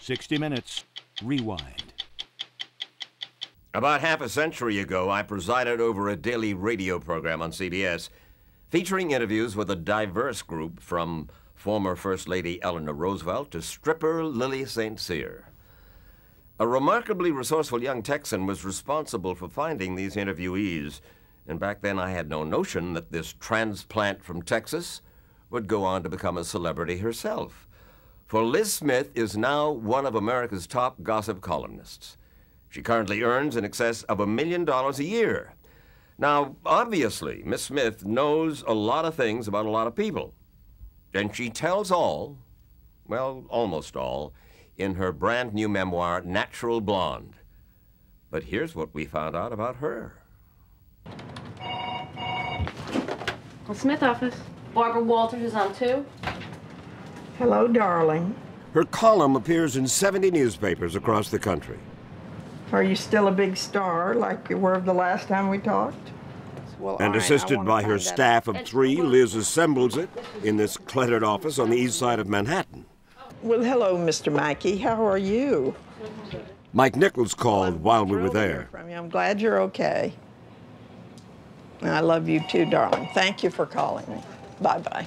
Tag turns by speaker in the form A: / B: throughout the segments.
A: 60 Minutes, Rewind.
B: About half a century ago, I presided over a daily radio program on CBS featuring interviews with a diverse group from former First Lady Eleanor Roosevelt to stripper Lily St. Cyr. A remarkably resourceful young Texan was responsible for finding these interviewees, and back then I had no notion that this transplant from Texas would go on to become a celebrity herself. For Liz Smith is now one of America's top gossip columnists. She currently earns in excess of $1 million a year. Now, obviously, Miss Smith knows a lot of things about a lot of people. And she tells all, well, almost all, in her brand new memoir, Natural Blonde. But here's what we found out about her.
C: The Smith office. Barbara Walters is on too.
D: Hello, darling.
B: Her column appears in 70 newspapers across the country.
D: Are you still a big star like you were the last time we talked? Well,
B: And assisted by her staff of 3, Liz assembles it in this cluttered office on the east side of Manhattan.
D: Well, hello, Mr. Mackey. How are you?
B: Mike Nichols called while we were there.
D: From you. I'm glad you're okay. And I love you too, darling. Thank you for calling me. Bye-bye.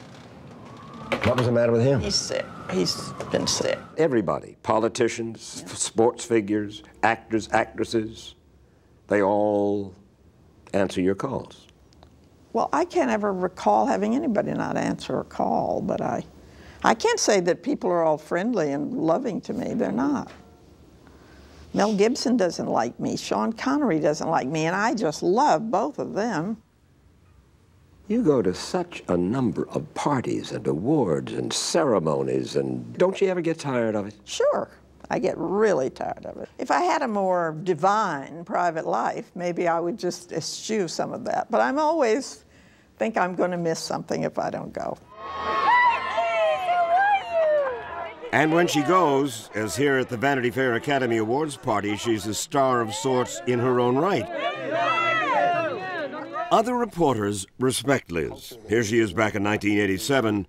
B: What was the matter with him?
D: He's sick. He's been sick.
B: Everybody, politicians, sports figures, actors, actresses, they all answer your calls.
D: Well, I can't ever recall having anybody not answer a call, but I can't say that people are all friendly and loving to me. They're not. Mel Gibson doesn't like me. Sean Connery doesn't like me, and I just love both of them.
B: You go to such a number of parties and awards and ceremonies, and don't you ever get tired of it?
D: Sure. I get really tired of it. If I had a more divine private life, maybe I would just eschew some of that. But I'm always think I'm going to miss something if I don't go.
B: And when she goes, as here at the Vanity Fair Academy Awards party, she's a star of sorts in her own right. Other reporters respect Liz. Here she is back in 1987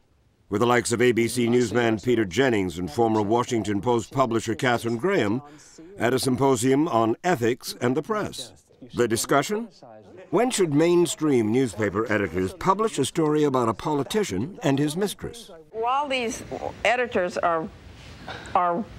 B: with the likes of ABC newsman Peter Jennings and former Washington Post publisher Katharine Graham at a symposium on ethics and the press. The discussion? When should mainstream newspaper editors publish a story about a politician and his mistress?
D: While these editors are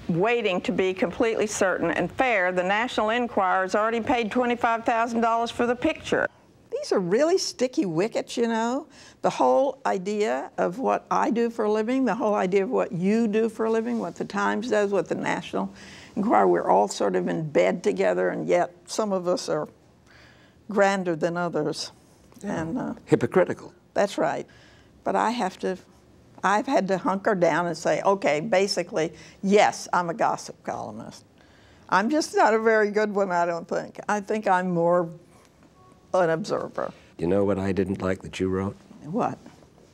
D: waiting to be completely certain and fair, the National Enquirer has already paid $25,000 for the picture. These are really sticky wickets, you know. The whole idea of what I do for a living, the whole idea of what you do for a living, what the Times does, what the National Enquirer, we're all sort of in bed together, and yet some of us are grander than others. And
B: hypocritical.
D: That's right. But I've had to hunker down and say, okay, basically, yes, I'm a gossip columnist. I'm just not a very good one, I don't think. I think I'm more an observer.
B: You know what I didn't like that you wrote?
D: What?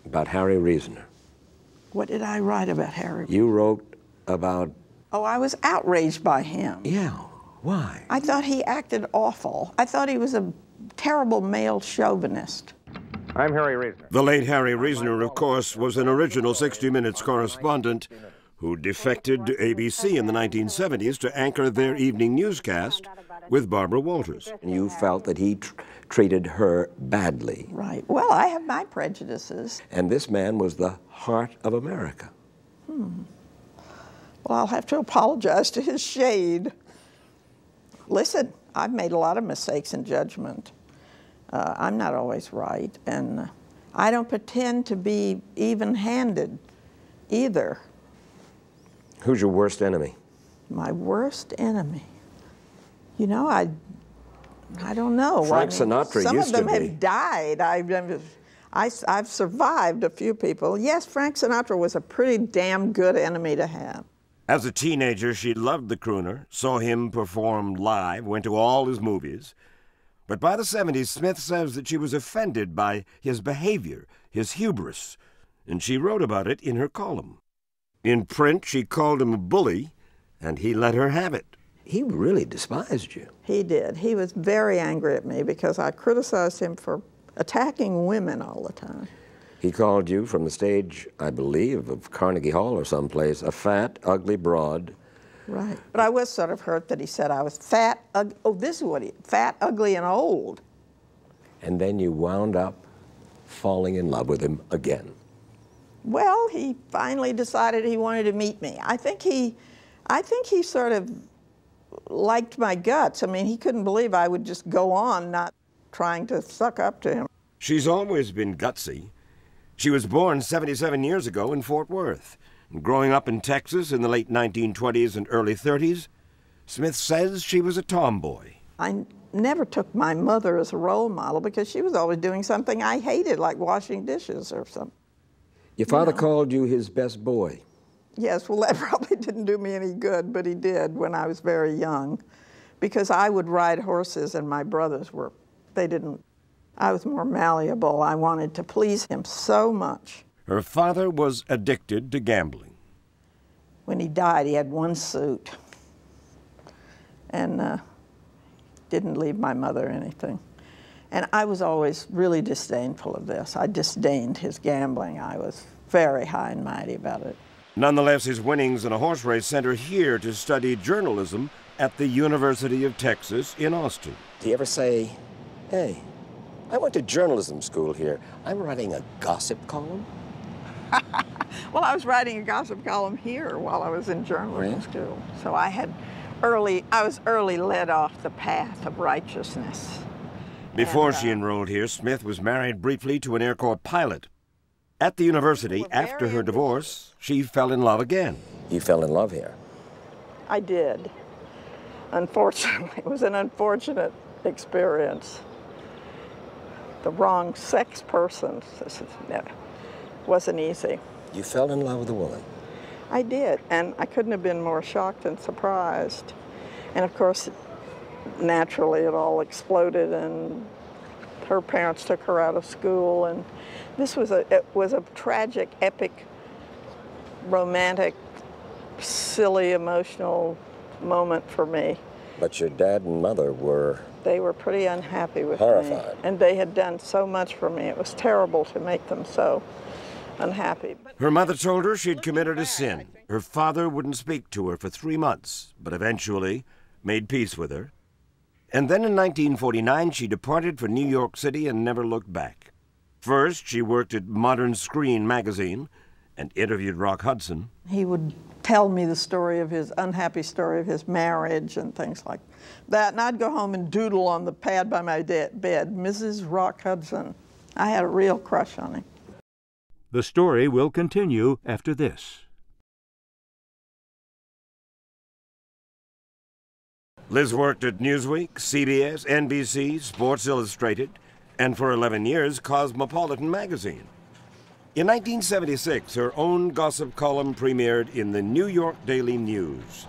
B: About Harry Reasoner.
D: What did I write about Harry?
B: You wrote about...
D: Oh, I was outraged by him.
B: Yeah, why?
D: I thought he acted awful. I thought he was a terrible male chauvinist.
E: I'm Harry Reasoner.
B: The late Harry Reasoner, of course, was an original 60 Minutes correspondent who defected to ABC in the 1970s to anchor their evening newscast with Barbara Walters. You felt that he treated her badly.
D: Right. Well, I have my prejudices.
B: And this man was the heart of America.
D: Well, I'll have to apologize to his shade. Listen, I've made a lot of mistakes in judgment. I'm not always right, and I don't pretend to be even-handed either.
B: Who's your worst enemy?
D: My worst enemy? You know, I don't know.
B: Frank Sinatra
D: some
B: used
D: of them
B: to be.
D: have died. I've survived a few people. Yes, Frank Sinatra was a pretty damn good enemy to have.
B: As a teenager, she loved the crooner, saw him perform live, went to all his movies. But by the 70s, Smith says that she was offended by his behavior, his hubris, and she wrote about it in her column. In print, she called him a bully, and he let her have it. He really despised you.
D: He did. He was very angry at me because I criticized him for attacking women all the time.
B: He called you from the stage, I believe, of Carnegie Hall or someplace, a fat, ugly broad
D: Right. But I was sort of hurt that he said I was fat, this is what fat, ugly, and old.
E: And then you wound up falling in love with him again.
D: Well, he finally decided he wanted to meet me. I think he sort of liked my guts. I mean, he couldn't believe I would just go on not trying to suck up to him.
A: She's always been gutsy. She was born 77 years ago in Fort Worth. Growing up in Texas in the late 1920s and early 30s, Smith says she was a tomboy.
D: I never took my mother as a role model because she was always doing something I hated, like washing dishes or something.
E: Your father called you his best boy.
D: Yes, well, that probably didn't do me any good, but he did when I was very young, because I would ride horses and my brothers were, they didn't. I was more malleable. I wanted to please him so much.
A: Her father was addicted to gambling.
D: When he died, he had one suit and didn't leave my mother anything. And I was always really disdainful of this. I disdained his gambling. I was very high and mighty about it.
A: Nonetheless, his winnings in a horse race sent her here to study journalism at the University of Texas in Austin.
E: Do you ever say, hey, I went to journalism school here. I'm writing a gossip column?
D: Well, I was writing a gossip column here while I was in journalism school. So I was early led off the path of righteousness.
A: Before she enrolled here, Smith was married briefly to an Air Corps pilot. At the university, after her divorce, she fell in love again.
E: You fell in love here?
D: I did. Unfortunately, it was an unfortunate experience. The wrong sex person. Wasn't easy.
E: You fell in love with a woman?
D: I did, and I couldn't have been more shocked and surprised. And of course, naturally it all exploded, and her parents took her out of school, and it was a tragic, epic, romantic, silly, emotional moment for me.
E: But your dad and mother were...
D: They were pretty unhappy with
E: horrified.
D: me. And they had done so much for me. It was terrible to make them so unhappy.
A: Her mother told her she'd committed a sin. Her father wouldn't speak to her for 3 months, but eventually made peace with her. And then in 1949, she departed for New York City and never looked back. First, she worked at Modern Screen magazine and interviewed Rock Hudson.
D: He would tell me the story of his unhappy story of his marriage and things like that. And I'd go home and doodle on the pad by my bed, Mrs. Rock Hudson. I had a real crush on him.
A: The story will continue after this. Liz worked at Newsweek, CBS, NBC, Sports Illustrated, and for 11 years, Cosmopolitan magazine. In 1976, her own gossip column premiered in the New York Daily News.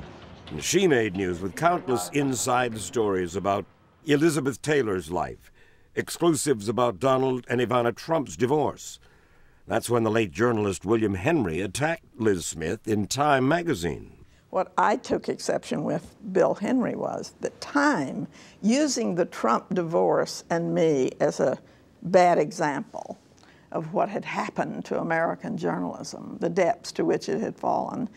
A: And she made news with countless inside stories about Elizabeth Taylor's life, exclusives about Donald and Ivana Trump's divorce. That's when the late journalist William Henry attacked Liz Smith in Time magazine.
D: What I took exception with Bill Henry was that Time, using the Trump divorce and me as a bad example of what had happened to American journalism, the depths to which it had fallen,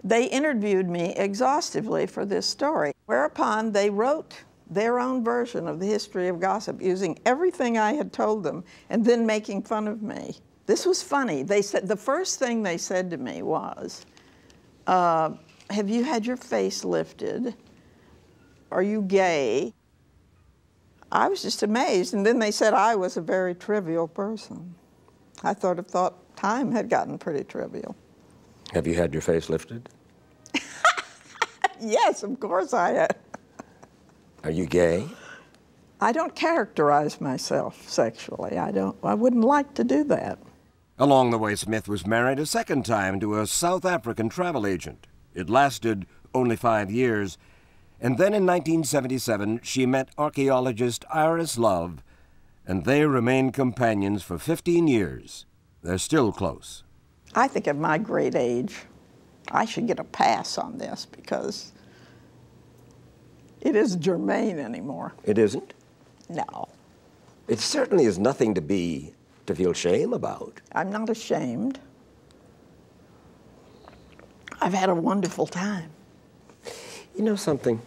D: they interviewed me exhaustively for this story, whereupon they wrote their own version of the history of gossip, using everything I had told them and then making fun of me. This was funny. They said, the first thing they said to me was, have you had your face lifted? Are you gay? I was just amazed, and then they said I was a very trivial person. I thought Time had gotten pretty trivial.
E: Have you had your face lifted?
D: Yes, of course I had.
E: Are you gay?
D: I don't characterize myself sexually. I wouldn't like to do that.
A: Along the way, Smith was married a second time to a South African travel agent. It lasted only 5 years. And then in 1977, she met archaeologist Iris Love, and they remained companions for 15 years. They're still close.
D: I think at my great age, I should get a pass on this because it isn't germane anymore.
E: It isn't?
D: No.
E: It certainly is nothing to feel shame about.
D: I'm not ashamed. I've had a wonderful time.
E: You know something?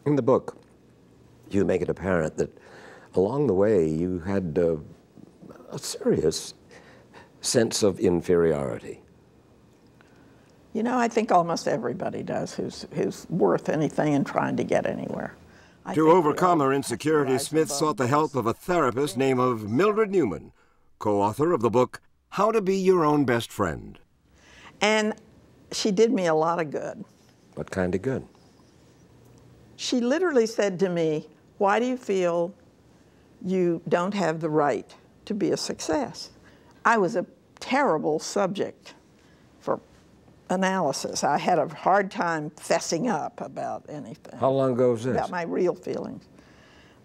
E: In the book, you make it apparent that along the way you had a serious sense of inferiority.
D: You know, I think almost everybody does who's worth anything and trying to get anywhere.
A: To overcome her insecurity, Smith sought the help of a therapist named Mildred Newman, co-author of the book, How to Be Your Own Best Friend.
D: And she did me a lot of good.
E: What kind of good?
D: She literally said to me, why do you feel you don't have the right to be a success? I was a terrible subject for analysis. I had a hard time fessing up about anything.
E: How long ago was this?
D: About my real feelings.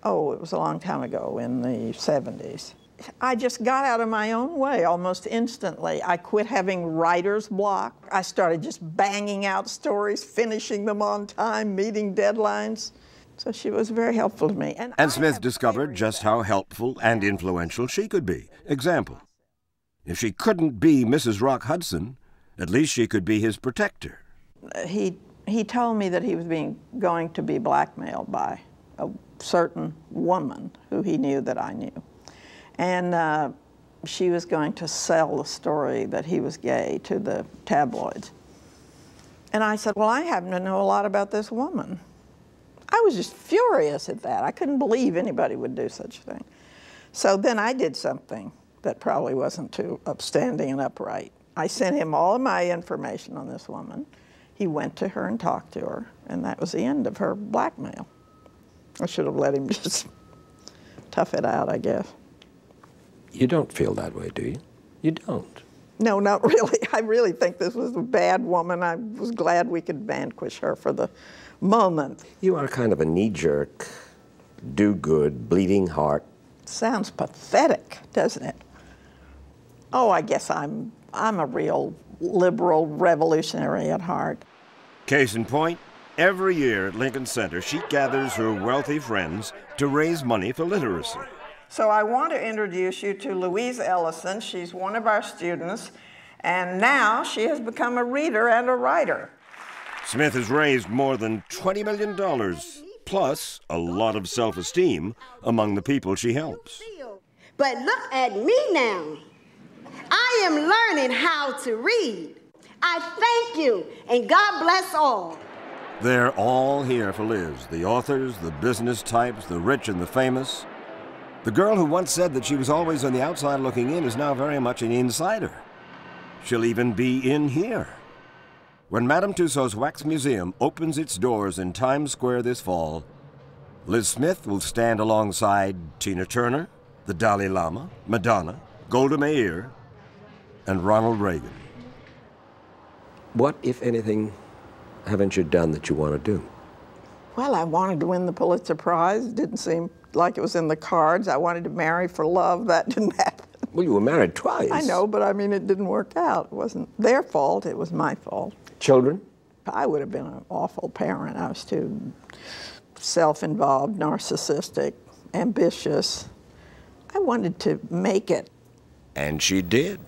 D: Oh, it was a long time ago, in the 70s. I just got out of my own way almost instantly. I quit having writer's block. I started just banging out stories, finishing them on time, meeting deadlines. So she was very helpful to me.
A: And Smith discovered just how helpful and influential she could be. Example, if she couldn't be Mrs. Rock Hudson, at least she could be his protector.
D: He told me that he was going to be blackmailed by a certain woman who he knew that I knew. And she was going to sell the story that he was gay to the tabloids. And I said, well, I happen to know a lot about this woman. I was just furious at that. I couldn't believe anybody would do such a thing. So then I did something that probably wasn't too upstanding and upright. I sent him all of my information on this woman. He went to her and talked to her, and that was the end of her blackmail. I should have let him just tough it out, I guess.
E: You don't feel that way, do you? You don't.
D: No, not really. I really think this was a bad woman. I was glad we could vanquish her for the moment.
E: You are kind of a knee-jerk, do-good, bleeding heart.
D: Sounds pathetic, doesn't it? Oh, I guess I'm a real liberal revolutionary at heart.
A: Case in point, every year at Lincoln Center, she gathers her wealthy friends to raise money for literacy.
D: So I want to introduce you to Louise Ellison. She's one of our students, and now she has become a reader and a writer.
A: Smith has raised more than $20 million, plus a lot of self-esteem among the people she helps.
F: But look at me now. I am learning how to read. I thank you, and God bless all.
A: They're all here for Liz, the authors, the business types, the rich and the famous. The girl who once said that she was always on the outside looking in is now very much an insider. She'll even be in here. When Madame Tussauds Wax Museum opens its doors in Times Square this fall, Liz Smith will stand alongside Tina Turner, the Dalai Lama, Madonna, Golda Meir, and Ronald Reagan.
E: What, if anything, haven't you done that you want to do?
D: Well, I wanted to win the Pulitzer Prize. It didn't seem like it was in the cards. I wanted to marry for love. That didn't happen.
E: Well, you were married twice.
D: I know, but I mean, it didn't work out. It wasn't their fault. It was my fault.
E: Children?
D: I would have been an awful parent. I was too self-involved, narcissistic, ambitious. I wanted to make it.
E: And she did.